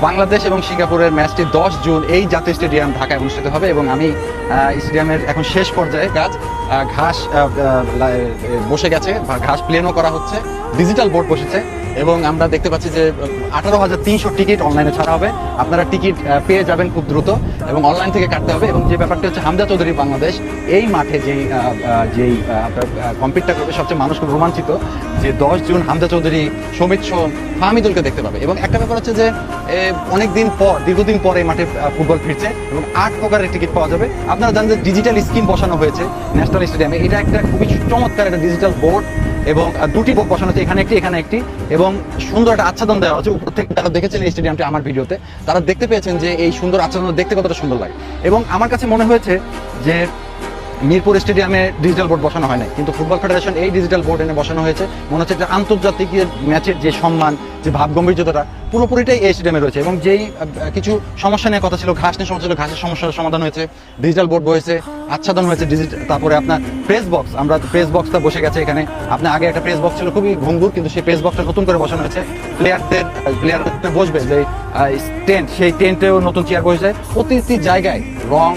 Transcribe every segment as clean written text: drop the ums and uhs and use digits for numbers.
বাংলাদেশ এবং সিঙ্গাপুরের ম্যাচটি 10 জুন এই জাতীয় স্টেডিয়াম ঢাকায় অনুষ্ঠিত হবে এবং আমি স্টেডিয়ামের এখন শেষ পর্যায়ে কাজ। ঘাস বসে গেছে, ঘাস প্লেনও করা হচ্ছে, ডিজিটাল বোর্ড বসেছে এবং আমরা দেখতে পাচ্ছি যে 18,300 টিকিট অনলাইনে ছাড়া হবে। আপনারা টিকিট পেয়ে যাবেন খুব দ্রুত এবং অনলাইন থেকে কাটতে হবে। এবং যে ব্যাপারটা হচ্ছে, হামজা চৌধুরী বাংলাদেশ এই মাঠে যেই আপনার কম্পিটটা করবে, সবচেয়ে মানুষ খুব রোমাঞ্চিত যে 10 জুন হামজা চৌধুরী, সমিত সোম, ফাহমিদুলকে দেখতে পাবে। এবং একটা ব্যাপার হচ্ছে যে অনেকদিন পর, দীর্ঘদিন পর এই মাঠে ফুটবল ফিরছে এবং 8 প্রকারের টিকিট পাওয়া যাবে। আপনারা জানেন যে ডিজিটাল স্ক্রিন বসানো হয়েছে ন্যাশনাল স্টেডিয়ামে। এটা একটা খুবই চমৎকার একটা ডিজিটাল বোর্ড এবং দুটি বোর্ড বসানো হচ্ছে, এখানে একটি এবং সুন্দর একটা আচ্ছাদন দেওয়া হচ্ছে উপর থেকে। তারা দেখেছেন এই স্টেডিয়ামটি আমার ভিডিওতে, তারা দেখতে পেয়েছেন যে এই সুন্দর আচ্ছাদন দেখতে কতটা সুন্দর লাগে। এবং আমার কাছে মনে হয়েছে যে মিরপুর স্টেডিয়ামে ডিজিটাল বোর্ড বসানো হয় না, কিন্তু ফুটবল ফেডারেশন এই ডিজিটাল বোর্ড এনে বসানো হয়েছে। মনে হচ্ছে যে আন্তর্জাতিক ম্যাচের যে সম্মান, যে ভাবগম্ভীর্যতা পুরোপুরিটাই এই স্টেডিয়ামে রয়েছে। এবং যেই কিছু সমস্যা নিয়ে কথা ছিল, ঘাস নিয়ে সমস্যা ছিল, ঘাসের সমস্যার সমাধান হয়েছে, ডিজিটাল বোর্ড হয়েছে, আচ্ছাদন হয়েছে তারপরে আপনার প্রেস বক্স, আমরা প্রেস বক্সটা বসে গেছে এখানে। আপনার আগে একটা প্রেস বক্স ছিল খুবই ভঙ্গুর, কিন্তু সেই প্রেস বক্সটা নতুন করে বসানো হয়েছে। প্লেয়ারদের বসবে যে টেন্ট, সেই টেন্টেও নতুন চেয়ার বসে যায়। প্রতিটি জায়গায় রং,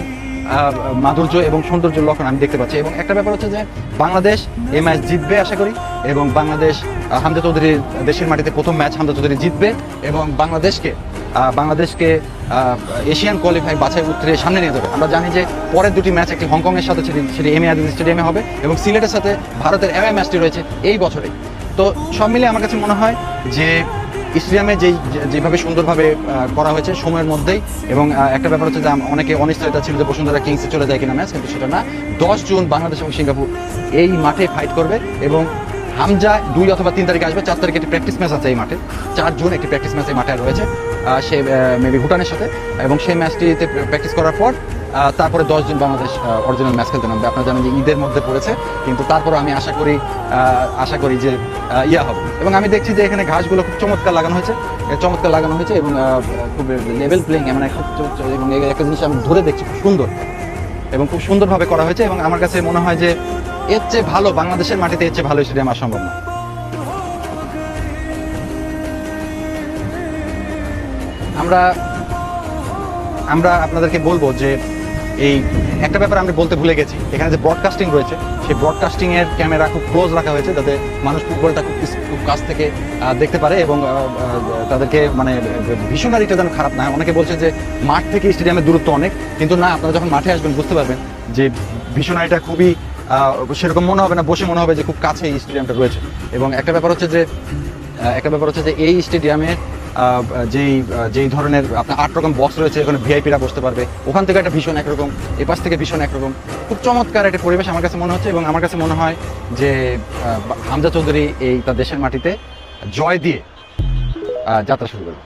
মাধুর্য এবং সৌন্দর্যের লক্ষণ আমি দেখতে পাচ্ছি। এবং একটা ব্যাপার হচ্ছে যে বাংলাদেশ এই ম্যাচ জিতবে আশা করি, এবং বাংলাদেশ হামজা চৌধুরীর দেশের মাটিতে প্রথম ম্যাচ হামজা চৌধুরী জিতবে এবং বাংলাদেশকে এশিয়ান কোয়ালিফাই বাছাই উত্তরে সামনে নিয়ে যাবে। আমরা জানি যে পরের দুটি ম্যাচ, একটি হংকংয়ের সাথে সেটি এম এ আজিজ স্টেডিয়ামে হবে এবং সিলেটের সাথে ভারতের অ্যাওয়ে ম্যাচটি রয়েছে এই বছরে। তো সব মিলিয়ে আমার কাছে মনে হয় যে স্টেডিয়ামে যেভাবে সুন্দরভাবে করা হয়েছে সময়ের মধ্যেই। এবং একটা ব্যাপার হচ্ছে যে অনেকে অনিশ্চয়তা ছিল যে বসুন্ধরা কিংসে চলে যায় কিনা ম্যাচ, কিন্তু সেটা না। 10 জুন বাংলাদেশ এবং সিঙ্গাপুর এই মাঠে ফাইট করবে এবং হামজা 2 অথবা 3 তারিখে আসবে। 4 তারিখে একটি প্র্যাকটিস ম্যাচ আছে এই মাঠে, 4 জুন একটি প্র্যাকটিস ম্যাচ এই মাঠে রয়েছে, সে মেবি ভুটানের সাথে। এবং সেই ম্যাচটিতে প্র্যাকটিস করার পর তারপরে 10 জুন বাংলাদেশ অরিজিনাল ম্যাচ খেলতে নামবে। আপনারা জানেন যে ঈদের মধ্যে পড়েছে, কিন্তু তারপরে আমি আশা করি যে হবে। এবং আমি দেখছি যে এখানে ঘাসগুলো খুব চমৎকার লাগানো হয়েছে এবং খুব লেভেল প্লেইং, এবং একটা জিনিস আমি ধরে দেখছি খুব সুন্দর এবং খুব সুন্দরভাবে করা হয়েছে। এবং আমার কাছে মনে হয় যে এর চেয়ে ভালো, বাংলাদেশের মাটিতে এর চেয়ে ভালো স্টেডিয়াম আর সম্ভব না। আমরা আপনাদেরকে বলবো যে এই একটা ব্যাপার আমরা বলতে ভুলে গেছি, এখানে যে ব্রডকাস্টিং রয়েছে, সেই ব্রডকাস্টিং এর ক্যামেরা খুব ক্লোজ রাখা হয়েছে যাতে মানুষ ফুটবলটা খুব কাছ থেকে দেখতে পারে এবং তাদেরকে মানে ভিশনারিটা যেন খারাপ না হয়। অনেকে বলছে যে মাঠ থেকে স্টেডিয়ামের দূরত্ব অনেক, কিন্তু না, আপনারা যখন মাঠে আসবেন বুঝতে পারবেন যে ভিশনারিটা খুবই সেরকম মনে হবে না, বসে মনে হবে যে খুব কাছে এই স্টেডিয়ামটা রয়েছে। এবং একটা ব্যাপার হচ্ছে যে এই স্টেডিয়ামে যেই ধরনের আপনার 8 রকম বক্স রয়েছে, এখানে ভিআইপিরা বসতে পারবে, ওখান থেকে একটা ভীষণ একরকম, এপাশ থেকে ভীষণ একরকম, খুব চমৎকার একটা পরিবেশ আমার কাছে মনে হচ্ছে। এবং আমার কাছে মনে হয় যে হামজা চৌধুরী তার দেশের মাটিতে জয় দিয়ে যাত্রা শুরু করবে।